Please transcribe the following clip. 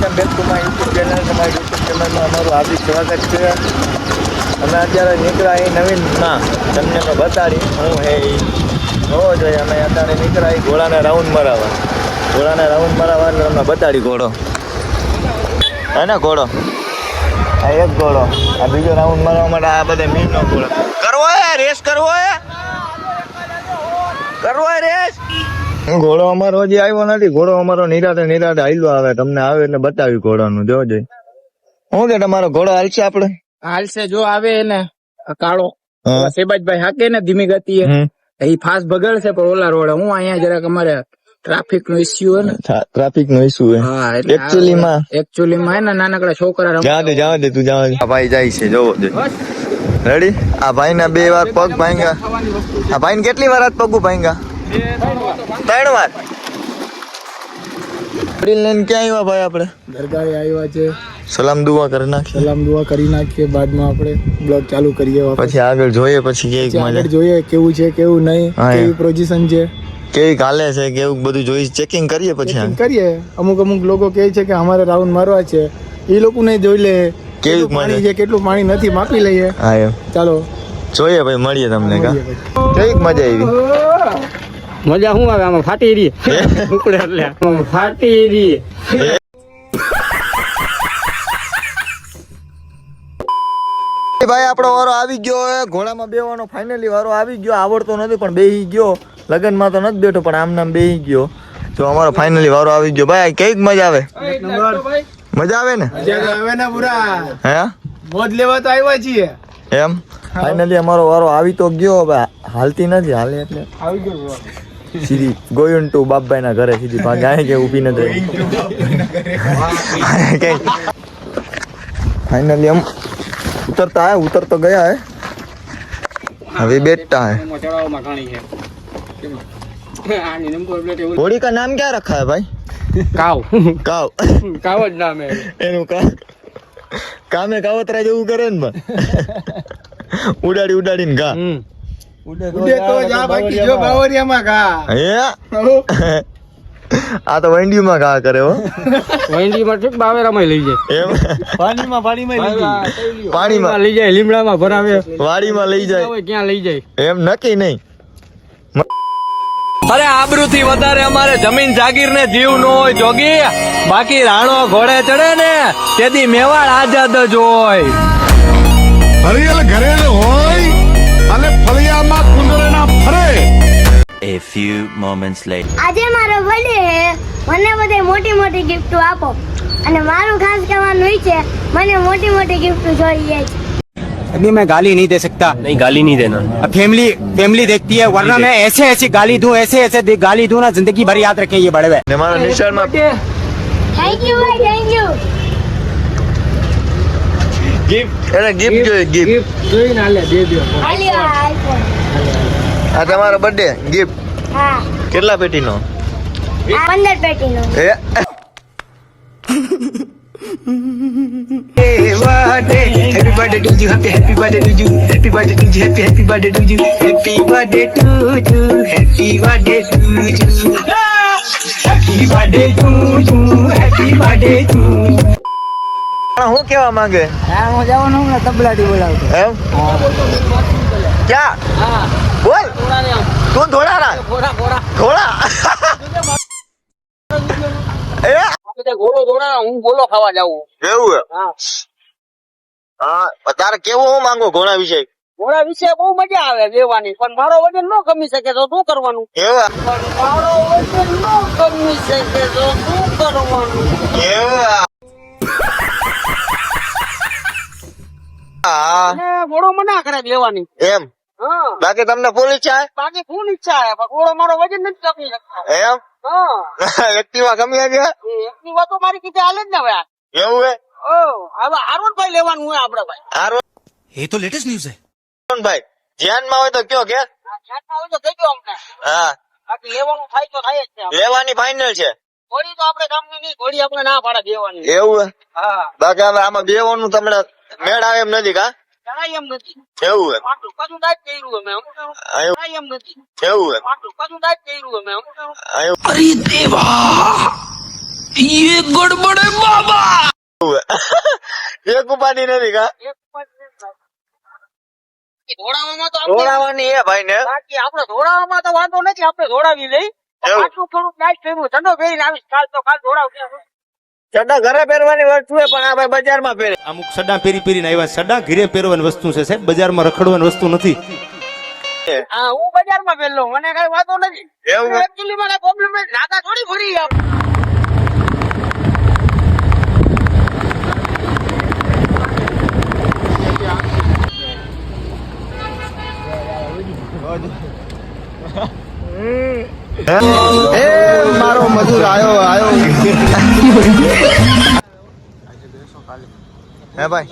Welcome back to my YouTube channel. તમારી YouTube ચેનલમાં અમારું હાર્દિક સ્વાગત છે. અમે અત્યારે નીકળ્યા એ નવીનમાં તમને તો બતાડી હું હે એ જોવો જોઈએ. અમે અત્યારે નીકળ્યા એ ઘોડાને રાઉન્ડ મરાવવા. ઘોડાને રાઉન્ડ મરાવવા એટલે અમે બતાડી ઘોડો હે ને ઘોડો. આ એક ઘોડો, આ બીજો રાઉન્ડ મારવા માટે આ બધા મીનો ઘોડો. કરવો હે રેસ, કરવો હે રેસ. ઘોડો અમારો હજી આવ્યો નથી. ઘોડો અમારો નિરાતે હાલ્યો આવે. તમને આવે એટલે બતાવી ઘોડાનું જોજે. શું કે તમારો ઘોડો હાલશે? આપણે હાલશે જો આવે ને કાળો સેબાજભાઈ હાકે ને ધીમી ગતિએ એ ફાસ્ટ ભગાડશે. પણ ઓલા રોડ હું અહીંયા જરાક અમારે ટ્રાફિક નો ઇસ્યુ હે ને. ટ્રાફિક નો ઇસ્યુ હે. હા, એકચ્યુઅલી માં હે ને નાનકડા છોકરા જવા દે તું જવા દે. આ ભાઈ જાય છે જોવો દે. રેડી? આ ભાઈ ના 2 વાર પગ ભાંગ્યા. આ ભાઈ ને કેટલી વાર હાથ પગ ભાંગ્યા? 3 વાર. લઈને ક્યાં આવ્યા ભાઈ? આપણે દરગાહે આવ્યા છે. સલામ દુઆ કરી નાખીએ. બાદમાં આપણે બ્લોગ ચાલુ કરીએ. પછી આગળ જોઈએ પછી કેવી જોઈએ કેવું છે કેવું નહીં, કેવી પોઝિશન છે, કેવી હાલે છે, કેવું બધું જોઈ ચેકિંગ કરીએ. પછી અમુક લોકો કહે છે કે અમારે રાઉન્ડ મારવા છે. એ લોકો ને જોઈ લે કેવું પાણી છે કેટલું પાણી નથી માપી લઈએ. હા એમ ચાલો જોઈએ ભાઈ, મળીએ તમને. કેવી મજા આવી? મજા શું આવે? આમાં ફાટી રહી ઉપડે એટલે ફાટી રહી. ભાઈ આપણો વારો આવી ગયો. ઘોડામાં બેવાનો ફાઇનલી વારો આવી ગયો. આવડતો નથી પણ બેહી ગયો. લગનમાં તો નથી બેઠો પણ આમ નામ બેહી ગયો. તો અમારો ફાઇનલી વારો આવી ગયો. ભાઈ કેવી મજા આવે? મજા આવે ને? હે મોજ લેવા તો આવ્યા છીએ એમ. ફાઇનલી અમારો વારો આવી તો ગયો. હવે હાલતી નથી. હાલે એટલે આવી ગયો. સીધી ગોયન ટુ બાપભાઈ ના ઘરે સીધી ભાગે આય કે ઊભી નથી. ફાઇનલી हम उतर तो गया है. अभी बैठता है. घोड़ी का नाम क्या रखा है भाई? કાવ કાવ જ નામ હે એનું. કામે કાવતરા જેવું કરે ને ઉડાડીને ઘા ઉડે તો જા બાકી જો બાવરિયામાં ઘા હે. આ તો વંડીમાં ઘા કરે હો. વંડીમાં ઠીક બાવેરામાં લઈ જાય એમ. પાણીમાં લઈ જાય, લીમડામાં ભરાવે, વાડીમાં લઈ જાય, ક્યાં લઈ જાય એમ નક્કી નહીં. અરે આબરૂથી વધારે અમારે જમીન જાગીર ને જીવ ન હોય જોગી. બાકી રાણો ઘોડે ચડે ને તેથી મેવાડ આઝાદ જ હોય. હરિયલ ઘરેલ હોય અને ફળિયામાં કુંદરેના ફરે. A few moments later. આજે મારો બર્થડે હે. મને બધે મોટી ગિફ્ટ આપો. અને મારું ખાસ કહેવાનું એ છે મને મોટી ગિફ્ટ જોઈએ છે. अभी मैं गाली नहीं दे सकता. नहीं गाली नहीं देना. फैमिली देखती है वरना मैं ऐसे गाली दूं ऐसे गाली दूं ना जिंदगी भर याद रखें ये बड़े हुए. हमारा निशान में थैंक यू भाई, थैंक यू. गिफ्ट જોઈએ ગિફ્ટ જોઈને આલે દે દો. આલી આઈફોન. આ તમારો બર્થડે ગિફ્ટ. હા. કેટલા પેટીનો? 15 પેટીનો. એ Happy birthday to you, happy birthday to you, happy birthday to you, happy birthday to you, happy birthday to you, happy birthday to you, happy birthday to you, happy birthday to you. હું કેવા માંગે? હા હું જવાનું ને તબલાટી બોલાવતો એમ ક્યાં? હા બોલ તું ધોળાના ઘોડા એ ઘોડો દોડા હું બોલો ખાવા જાઉં એવું હે? હા તારે કેવું હું માંગો ઘોડા વિશે? ઘોડા વિશે બહુ મજા આવે લેવાની પણ મારો વજન ન કમી શકે તો શું કરવાનું? એવા મારો વજન ન કમી શકે તો શું કરવાનું? એવા ઘોડો મના કરે લેવાની એમ. હા બાકી તમને ફૂલ ઈચ્છા હે? બાકી ફૂલ ઈચ્છા હે પણ ઘોડો મારો વજન નથી કમી શકતો એમ. હા એક્ટિવા ગમી ગયા? એકની વાતો મારી કીધે હાલે જ ને હવે એવું હે? ઓ હવે આરોનભાઈ લેવાનું હોય આપડે ભાઈ. ये तो लेटेस्ट न्यूज है. ભાઈ ધ્યાનમાં હોય તો કયો કે ખ્યાલમાં હોય તો કહેજો અમને. હા બાકી લેવાનું થાય તો થાય જ છે. લેવાની ફાઇનલ છે. ઘોડી તો આપણે ગામની નહીં, ઘોડી આપણે ના પાડે દેવાની. એવું હે? હા બાકી હવે આમાં બેવાનું તમને મેળ આવે એમ નથી કા? જણાય એમ નથી. એવું હે? આટલું કશું દાજ કર્યું અમે જણાય એમ નથી. એવું હે? આટલું કશું દાજ કર્યું અમે अरे देवा ये गड़बड़ है बाबा. એક ઉપાડી નથી કા ધોળાવામાં તો દોડાવવાની હે ભાઈ ને બાકી આપણે ધોળાવામાં તો વાંધો નથી, આપણે ધોળાવી લઈ. એવું? પાછું થોડુંક નાઈટ પહેરવું, ઠંડો પહેરીને આવીશ કાલ તો કાલ ધોળાવ. ચડા ઘરે પહેરવાની વસ્તુ છે પણ આ ભાઈ બજારમાં પહેરે. અમુક સડા પહેરીને આવ્યા. સડા ઘીરે પહેરવાની વસ્તુ છે સાહેબ, બજારમાં રખડવાની વસ્તુ નથી. હા, હું બજારમાં પહેરલો, મને કઈ વાંધો નથી. એવું? એકચ્યુઅલી મને પ્રોબ્લેમ નાકા થોડી ફરી આપ. એ મારો મજૂર આયો હે ભાઈ